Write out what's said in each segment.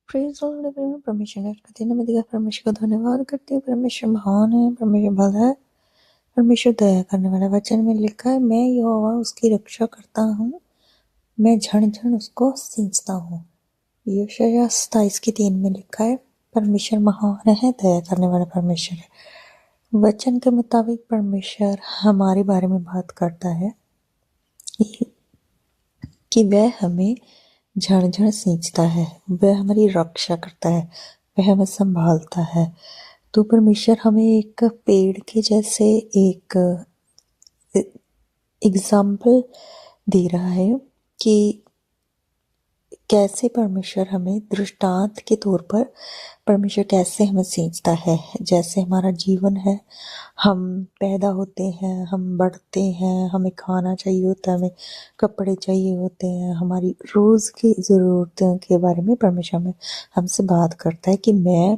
Praise all everyone. परमेश्वर ने का दिन हमें दिया। परमेश्वर का धन्यवाद करते हैं। परमेश्वर महान है, परमेश्वर भला है, परमेश्वर दया करने वाला। वचन में लिखा है, मैं यहोवा उसकी रक्षा करता हूँ, मैं झण झण उसको सींचता हूँ। यशायाह 27:3 में लिखा है, परमेश्वर महान है, दया करने वाला परमेश्वर है। वचन के मुताबिक परमेश्वर हमारे बारे में बात करता है कि वह हमें झण झण सींचता है, वह हमारी रक्षा करता है, वह हमें संभालता है। तो परमेश्वर हमें एक पेड़ के जैसे एक एग्जाम्पल दे रहा है कि कैसे परमेश्वर हमें दृष्टांत के तौर पर परमेश्वर कैसे हमें सींचता है। जैसे हमारा जीवन है, हम पैदा होते हैं, हम बढ़ते हैं, हमें खाना चाहिए होता है, हमें कपड़े चाहिए होते हैं, हमारी रोज़ की ज़रूरतों के बारे में परमेश्वर हमें हमसे बात करता है कि मैं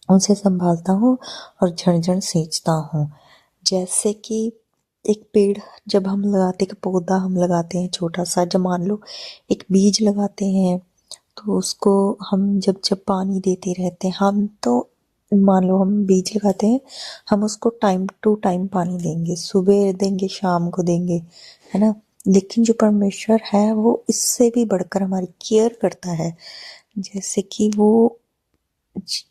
उनसे संभालता हूँ और झण झण सींचता हूँ। जैसे कि एक पेड़ जब हम लगाते हैं, पौधा हम लगाते हैं छोटा सा, जब मान लो एक बीज लगाते हैं तो उसको हम जब जब पानी देते रहते हैं, हम तो मान लो हम बीज लगाते हैं, हम उसको टाइम टू टाइम पानी देंगे, सुबह देंगे, शाम को देंगे, है ना। लेकिन जो परमेश्वर है वो इससे भी बढ़कर हमारी केयर करता है। जैसे कि वो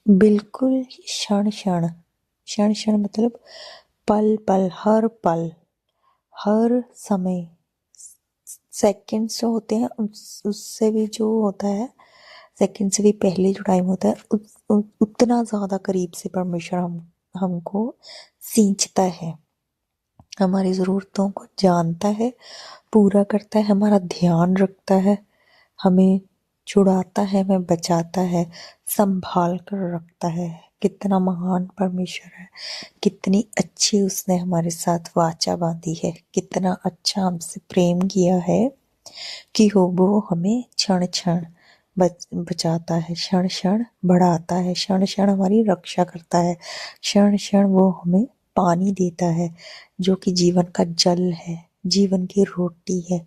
बिल्कुल क्षण क्षण, क्षण क्षण मतलब पल पल, हर समय, सेकंड्स जो होते हैं उससे भी जो होता है, सेकंड से भी पहले जो टाइम होता है उतना ज़्यादा करीब से परमेश्वर हमको सींचता है, हमारी ज़रूरतों को जानता है, पूरा करता है, हमारा ध्यान रखता है, हमें छुड़ाता है, हमें बचाता है, संभाल कर रखता है। कितना महान परमेश्वर है, कितनी अच्छी उसने हमारे साथ वाचा बांधी है, कितना अच्छा हमसे प्रेम किया है कि वो हमें क्षण क्षण बचाता है, क्षण क्षण बढ़ाता है, क्षण क्षण हमारी रक्षा करता है, क्षण क्षण वो हमें पानी देता है जो कि जीवन का जल है, जीवन की रोटी है।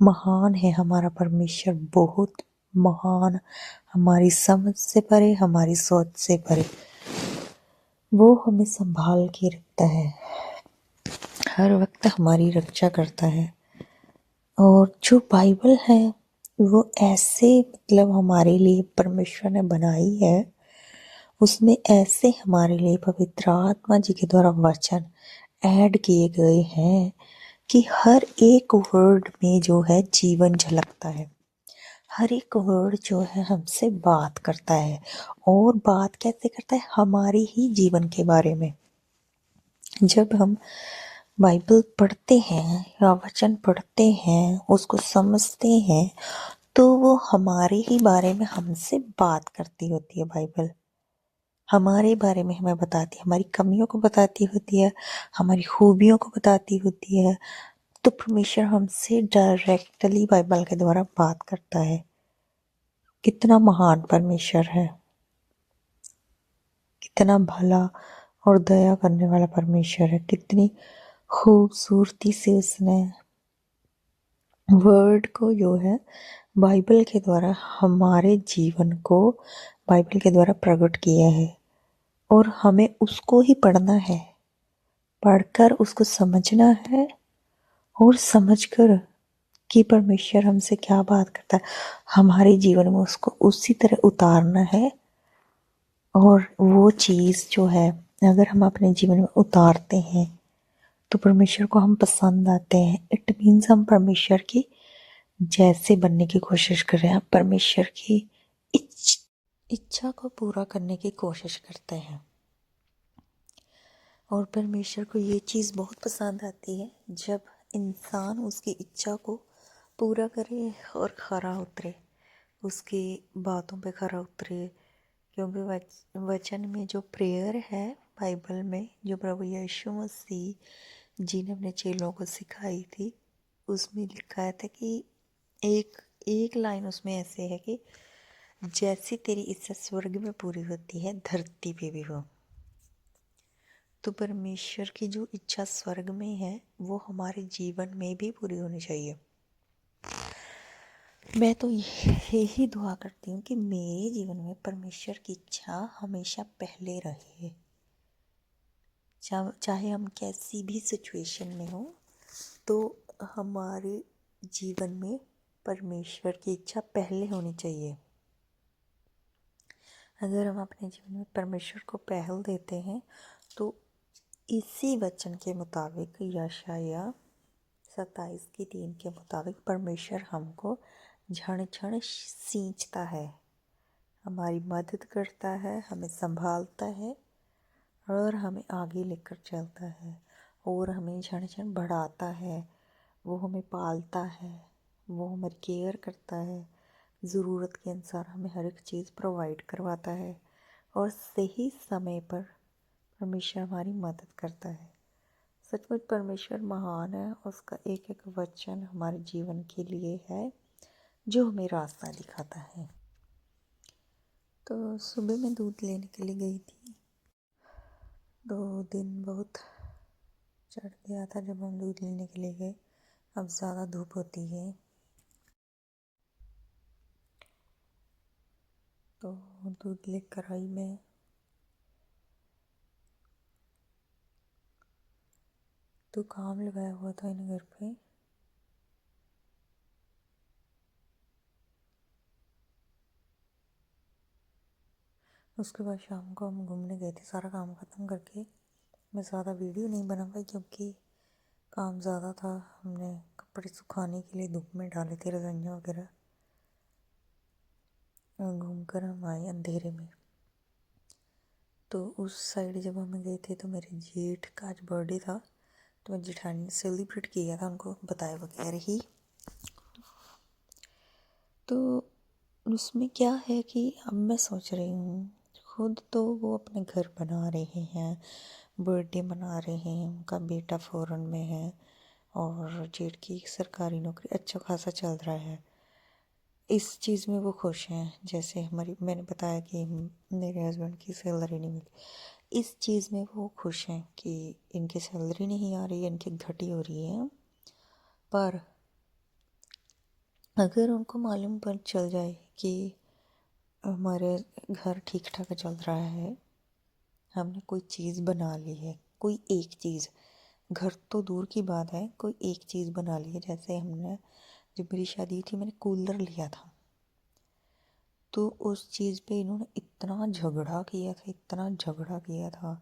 महान है हमारा परमेश्वर, बहुत महान, हमारी समझ से परे, हमारी सोच से परे। वो हमें संभाल के रखता है, हर वक्त हमारी रक्षा करता है। और जो बाइबल है वो ऐसे मतलब हमारे लिए परमेश्वर ने बनाई है, उसमें ऐसे हमारे लिए पवित्र आत्मा जी के द्वारा वचन ऐड किए गए हैं कि हर एक वर्ड में जो है जीवन झलकता है, हर एक वर्ड जो है हमसे बात करता है। और बात कैसे करता है, हमारे ही जीवन के बारे में। जब हम बाइबल पढ़ते हैं या वचन पढ़ते हैं, उसको समझते हैं, तो वो हमारे ही बारे में हमसे बात करती होती है। बाइबल हमारे बारे में हमें बताती है, हमारी कमियों को बताती होती है, हमारी खूबियों को बताती होती है। तो परमेश्वर हमसे डायरेक्टली बाइबल के द्वारा बात करता है। कितना महान परमेश्वर है, कितना भला और दया करने वाला परमेश्वर है, कितनी खूबसूरती से उसने वर्ड को जो है बाइबल के द्वारा हमारे जीवन को बाइबल के द्वारा प्रकट किया है। और हमें उसको ही पढ़ना है, पढ़कर उसको समझना है और समझकर कि परमेश्वर हमसे क्या बात करता है, हमारे जीवन में उसको उसी तरह उतारना है। और वो चीज़ जो है अगर हम अपने जीवन में उतारते हैं तो परमेश्वर को हम पसंद आते हैं। इट मीन्स हम परमेश्वर की जैसे बनने की कोशिश कर रहे हैं, परमेश्वर की इच्छा को पूरा करने की कोशिश करते हैं। और परमेश्वर को ये चीज़ बहुत पसंद आती है जब इंसान उसकी इच्छा को पूरा करे और खरा उतरे, उसकी बातों पे खरा उतरे। क्योंकि वचन में जो प्रेयर है बाइबल में, जो प्रभु यीशु मसीह जी ने अपने चेलों को सिखाई थी, उसमें लिखा था कि एक एक लाइन उसमें ऐसे है कि जैसी तेरी इच्छा स्वर्ग में पूरी होती है धरती पे भी हो। तो परमेश्वर की जो इच्छा स्वर्ग में है वो हमारे जीवन में भी पूरी होनी चाहिए। मैं तो यही दुआ करती हूँ कि मेरे जीवन में परमेश्वर की इच्छा हमेशा पहले रहे। चाहे हम कैसी भी सिचुएशन में हो, तो हमारे जीवन में परमेश्वर की इच्छा पहले होनी चाहिए। अगर हम अपने जीवन में परमेश्वर को पहल देते हैं तो इसी वचन के मुताबिक, यशायाह 27:3 के मुताबिक, परमेश्वर हमको क्षण क्षण सींचता है, हमारी मदद करता है, हमें संभालता है और हमें आगे लेकर चलता है और हमें क्षण क्षण बढ़ाता है। वो हमें पालता है, वो हमारी केयर करता है, ज़रूरत के अनुसार हमें हर एक चीज़ प्रोवाइड करवाता है और सही समय पर परमेश्वर हमारी मदद करता है। सचमुच परमेश्वर महान है, उसका एक एक वचन हमारे जीवन के लिए है जो हमें रास्ता दिखाता है। तो सुबह मैं दूध लेने के लिए गई थी, तो दिन बहुत चढ़ गया था जब हम दूध लेने के लिए गए। अब ज़्यादा धूप होती है तो दूध लेकर आई मैं। तो काम लगाया हुआ था इन घर पे, उसके बाद शाम को हम घूमने गए थे। सारा काम ख़त्म करके मैं ज़्यादा वीडियो नहीं बना पाई क्योंकि काम ज़्यादा था। हमने कपड़े सुखाने के लिए धूप में डाले थे, रजाइयाँ वगैरह। घूम कर हम आए अंधेरे में। तो उस साइड जब हम गए थे तो मेरे जेठ का आज बर्थडे था, तो मैं जेठानी ने सेलिब्रेट किया था, उनको बताए बगैर ही। तो उसमें क्या है कि अब मैं सोच रही हूँ, खुद तो वो अपने घर बना रहे हैं, बर्थडे मना रहे हैं, उनका बेटा फॉरेन में है और जेठ की सरकारी नौकरी अच्छा खासा चल रहा है। इस चीज़ में वो खुश हैं। जैसे मैंने बताया कि मेरे हस्बैंड की सैलरी नहीं मिली, इस चीज़ में वो खुश हैं कि इनकी सैलरी नहीं आ रही है, इनकी घटी हो रही है। पर अगर उनको मालूम पर चल जाए कि हमारे घर ठीक ठाक चल रहा है, हमने कोई चीज़ बना ली है, कोई एक चीज़, घर तो दूर की बात है, कोई एक चीज़ बना ली है। जैसे हमने, जब मेरी शादी हुई थी, मैंने कूलर लिया था, तो उस चीज़ पे इन्होंने इतना झगड़ा किया था, इतना झगड़ा किया था,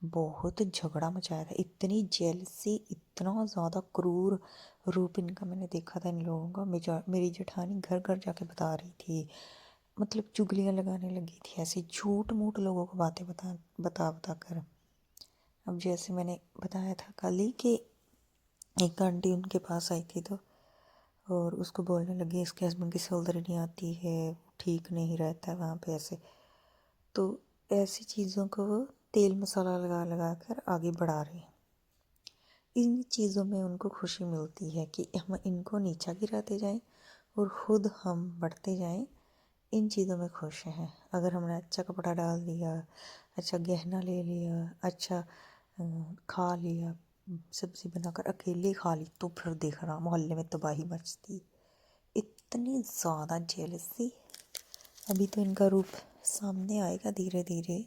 बहुत झगड़ा मचाया था। इतनी जेलसी, इतना ज़्यादा क्रूर रूप इनका मैंने देखा था इन लोगों का। मेरी जेठानी घर घर जाके बता रही थी, मतलब चुगलियाँ लगाने लगी थी, ऐसे झूठ मूठ लोगों को बातें बता कर। अब जैसे मैंने बताया था कल ही कि एक आंटी उनके पास आई थी, तो और उसको बोलने लगी इसके हस्बैंड की सैलरी नहीं आती है, ठीक नहीं रहता है वहाँ पे ऐसे। तो ऐसी चीज़ों को वो तेल मसाला लगा लगा कर आगे बढ़ा रहे हैं। इन चीज़ों में उनको खुशी मिलती है कि हम इनको नीचा गिराते जाएं और ख़ुद हम बढ़ते जाएं। इन चीज़ों में खुश हैं। अगर हमने अच्छा कपड़ा डाल दिया, अच्छा गहना ले लिया, अच्छा खा लिया, सब्ज़ी बनाकर अकेले खा ली, तो फिर देखना मोहल्ले में तबाही मचती। इतनी ज़्यादा जेलसी। अभी तो इनका रूप सामने आएगा धीरे धीरे,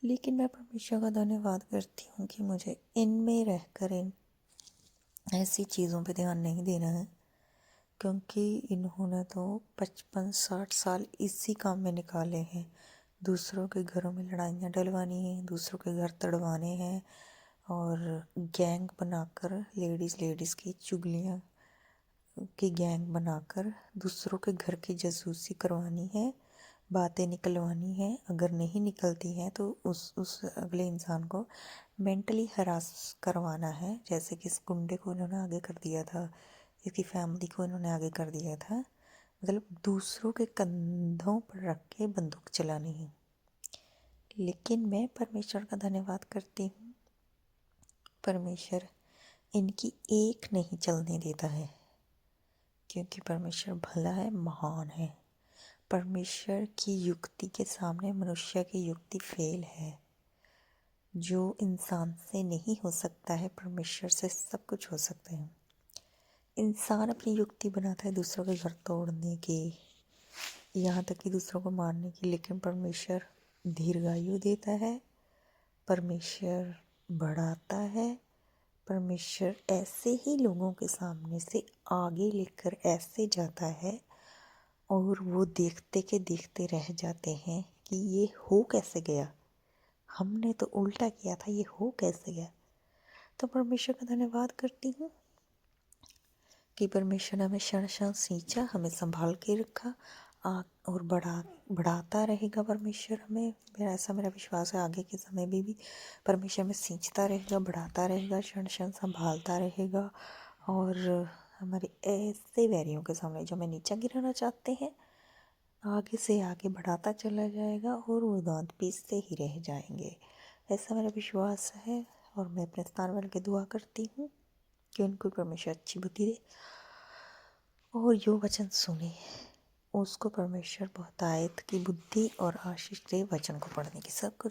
लेकिन मैं परमेश्वर का धन्यवाद करती हूँ कि मुझे इनमें रहकर इन ऐसी चीज़ों पे ध्यान नहीं देना है, क्योंकि इन्होंने तो 55-60 साल इसी काम में निकाले हैं। दूसरों के घरों में लड़ाइयाँ डलवानी हैं, दूसरों के घर तड़वाने हैं और गैंग बनाकर लेडीज़ की चुगलियाँ की गैंग बनाकर दूसरों के घर की जासूसी करवानी है, बातें निकलवानी है। अगर नहीं निकलती हैं तो उस अगले इंसान को मेंटली हरास करवाना है। जैसे कि इस गुंडे को इन्होंने आगे कर दिया था, इसकी फैमिली को इन्होंने आगे कर दिया था। मतलब दूसरों के कंधों पर रख के बंदूक चलानी है। लेकिन मैं परमेश्वर का धन्यवाद करती हूँ, परमेश्वर इनकी एक नहीं चलने देता है, क्योंकि परमेश्वर भला है, महान है। परमेश्वर की युक्ति के सामने मनुष्य की युक्ति फेल है। जो इंसान से नहीं हो सकता है, परमेश्वर से सब कुछ हो सकता है। इंसान अपनी युक्ति बनाता है दूसरों के घर तोड़ने की, यहाँ तक कि दूसरों को मारने की, लेकिन परमेश्वर दीर्घायु देता है, परमेश्वर बढ़ाता है, परमेश्वर ऐसे ही लोगों के सामने से आगे लेकर ऐसे जाता है और वो देखते के देखते रह जाते हैं कि ये हो कैसे गया, हमने तो उल्टा किया था, ये हो कैसे गया। तो परमेश्वर का धन्यवाद करती हूँ कि परमेश्वर ने हमें क्षण क्षण सींचा, हमें संभाल के रखा और बढ़ाता रहेगा परमेश्वर हमें। मेरा विश्वास है आगे के समय में भी परमेश्वर में सींचता रहेगा, बढ़ाता रहेगा, क्षण क्षण संभालता रहेगा और हमारे ऐसे वैरियों के सामने जो हमें नीचा गिराना चाहते हैं आगे से आगे बढ़ाता चला जाएगा और वो दांत पीसते ही रह जाएंगे। ऐसा मेरा विश्वास है और मैं अपने स्थान वाले के दुआ करती हूँ कि उनको परमेश्वर अच्छी बुद्धि दे और जो वचन सुने उसको परमेश्वर बहुतायत की बुद्धि और आशीष दे, वचन को पढ़ने की सबको